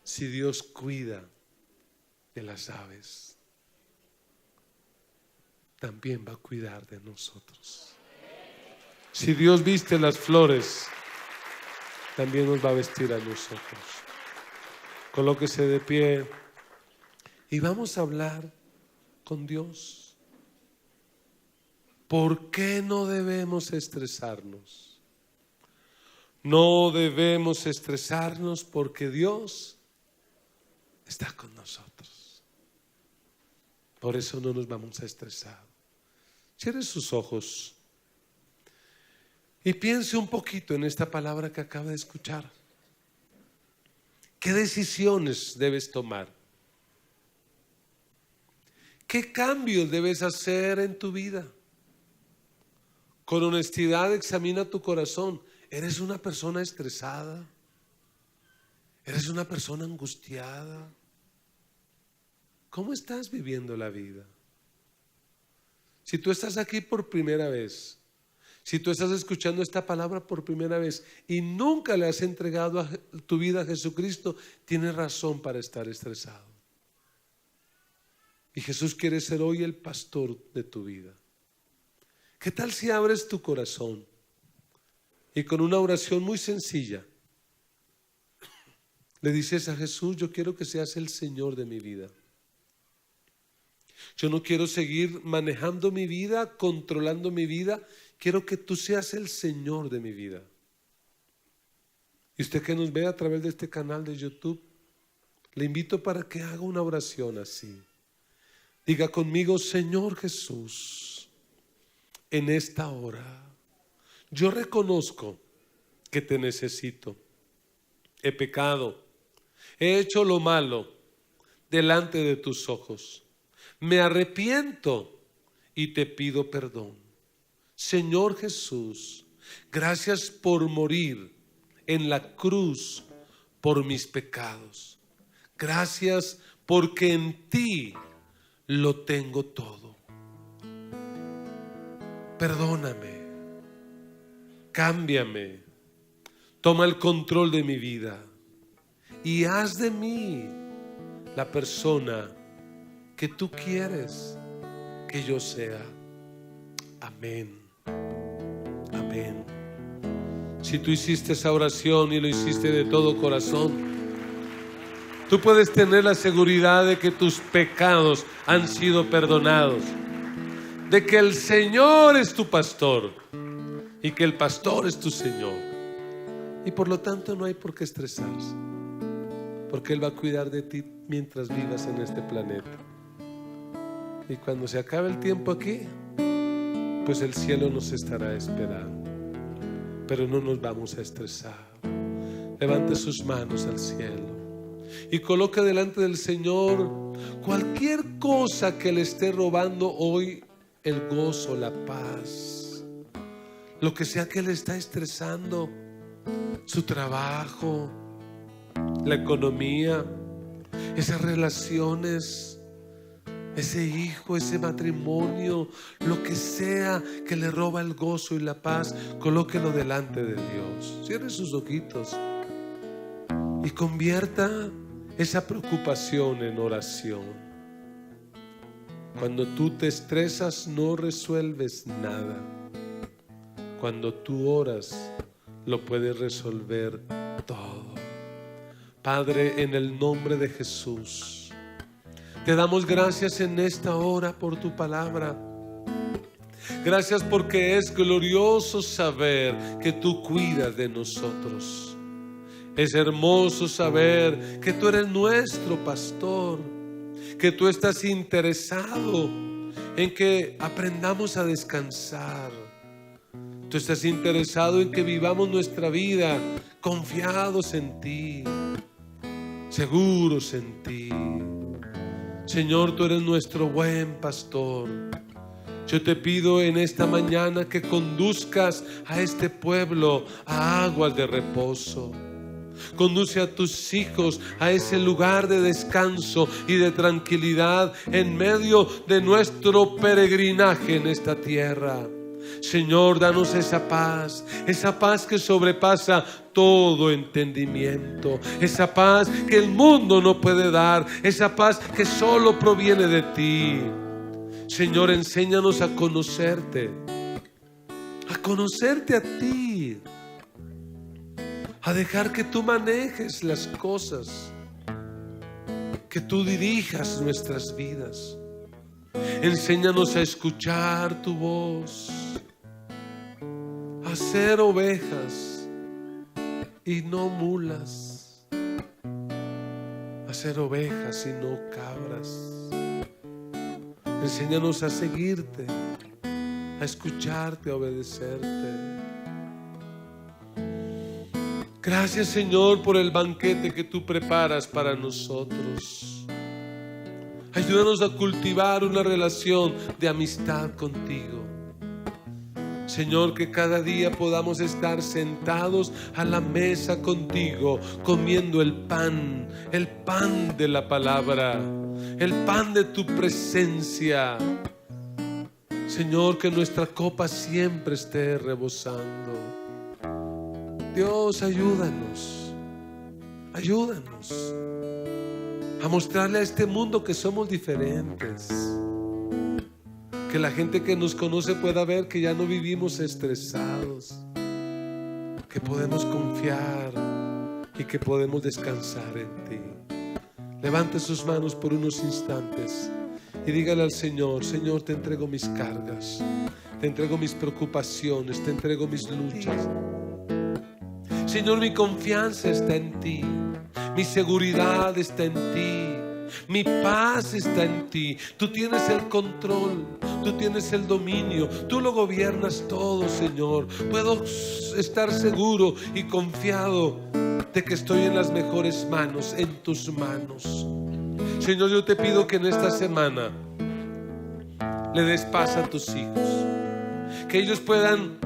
Si Dios cuida de las aves, también va a cuidar de nosotros. Si Dios viste las flores, también nos va a vestir a nosotros. Colóquese de pie y vamos a hablar con Dios. ¿Por qué no debemos estresarnos? No debemos estresarnos porque Dios está con nosotros. Por eso no nos vamos a estresar. Cierre sus ojos y piense un poquito en esta palabra que acaba de escuchar. ¿Qué decisiones debes tomar? ¿Qué cambios debes hacer en tu vida? Con honestidad examina tu corazón. ¿Eres una persona estresada? ¿Eres una persona angustiada? ¿Cómo estás viviendo la vida? Si tú estás aquí por primera vez, si tú estás escuchando esta palabra por primera vez y nunca le has entregado tu vida a Jesucristo, tienes razón para estar estresado. Y Jesús quiere ser hoy el pastor de tu vida. ¿Qué tal si abres tu corazón y con una oración muy sencilla le dices a Jesús: yo quiero que seas el Señor de mi vida? Yo no quiero seguir manejando mi vida, controlando mi vida. Quiero que tú seas el Señor de mi vida. Y usted que nos ve a través de este canal de YouTube, le invito para que haga una oración así. Diga conmigo: Señor Jesús, en esta hora yo reconozco que te necesito. He pecado, he hecho lo malo delante de tus ojos. Me arrepiento y te pido perdón. Señor Jesús, gracias por morir en la cruz por mis pecados. Gracias porque en ti lo tengo todo. Perdóname. Cámbiame, toma el control de mi vida y haz de mí la persona que tú quieres que yo sea. Amén. Amén. Si tú hiciste esa oración y lo hiciste de todo corazón, tú puedes tener la seguridad de que tus pecados han sido perdonados, de que el Señor es tu pastor y que el pastor es tu Señor. Y por lo tanto no hay por qué estresarse, porque Él va a cuidar de ti mientras vivas en este planeta. Y cuando se acabe el tiempo aquí, pues el cielo nos estará esperando. Pero no nos vamos a estresar. Levante sus manos al cielo y coloque delante del Señor cualquier cosa que le esté robando hoy el gozo, la paz. Lo que sea que le está estresando, su trabajo, la economía, esas relaciones, ese hijo, ese matrimonio, lo que sea que le roba el gozo y la paz, colóquelo delante de Dios. Cierre sus ojitos y convierta esa preocupación en oración. Cuando tú te estresas, no resuelves nada. Cuando tú oras, lo puedes resolver todo. Padre, en el nombre de Jesús, te damos gracias en esta hora por tu palabra. Gracias porque es glorioso saber que tú cuidas de nosotros. Es hermoso saber que tú eres nuestro pastor, que tú estás interesado en que aprendamos a descansar. Tú estás interesado en que vivamos nuestra vida confiados en ti, seguros en ti. Señor, tú eres nuestro buen pastor. Yo te pido en esta mañana que conduzcas a este pueblo a aguas de reposo. Conduce a tus hijos a ese lugar de descanso y de tranquilidad en medio de nuestro peregrinaje en esta tierra. Señor, danos esa paz que sobrepasa todo entendimiento, esa paz que el mundo no puede dar, esa paz que solo proviene de ti. Señor, enséñanos a conocerte a ti, a dejar que tú manejes las cosas, que tú dirijas nuestras vidas. Enséñanos a escuchar tu voz, a ser ovejas y no mulas, a ser ovejas y no cabras. Enséñanos a seguirte, a escucharte, a obedecerte. Gracias, Señor, por el banquete que tú preparas para nosotros. Ayúdanos a cultivar una relación de amistad contigo. Señor, que cada día podamos estar sentados a la mesa contigo, comiendo el pan de la palabra, el pan de tu presencia. Señor, que nuestra copa siempre esté rebosando. Dios, ayúdanos a mostrarle a este mundo que somos diferentes. Que la gente que nos conoce pueda ver que ya no vivimos estresados, que podemos confiar y que podemos descansar en ti. Levante sus manos por unos instantes y dígale al Señor: Señor, te entrego mis cargas, te entrego mis preocupaciones, te entrego mis luchas. Señor, mi confianza está en ti, mi seguridad está en ti, mi paz está en ti. Tú tienes el control, tú tienes el dominio, tú lo gobiernas todo, Señor. Puedo estar seguro y confiado de que estoy en las mejores manos, en tus manos. Señor, yo te pido que en esta semana le des paz a tus hijos, que ellos puedan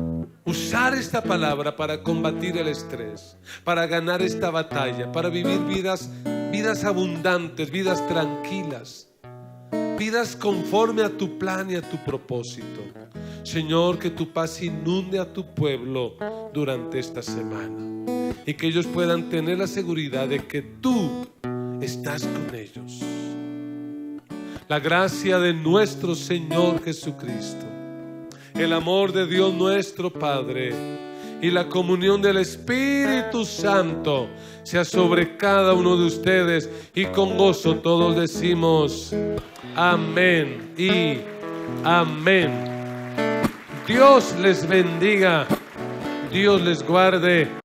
usar esta palabra para combatir el estrés, para ganar esta batalla, para vivir vidas abundantes, vidas tranquilas, vidas conforme a tu plan y a tu propósito. Señor, que tu paz inunde a tu pueblo durante esta semana y que ellos puedan tener la seguridad de que tú estás con ellos. La gracia de nuestro Señor Jesucristo, el amor de Dios nuestro Padre y la comunión del Espíritu Santo sea sobre cada uno de ustedes, y con gozo todos decimos amén y amén. Dios les bendiga, Dios les guarde.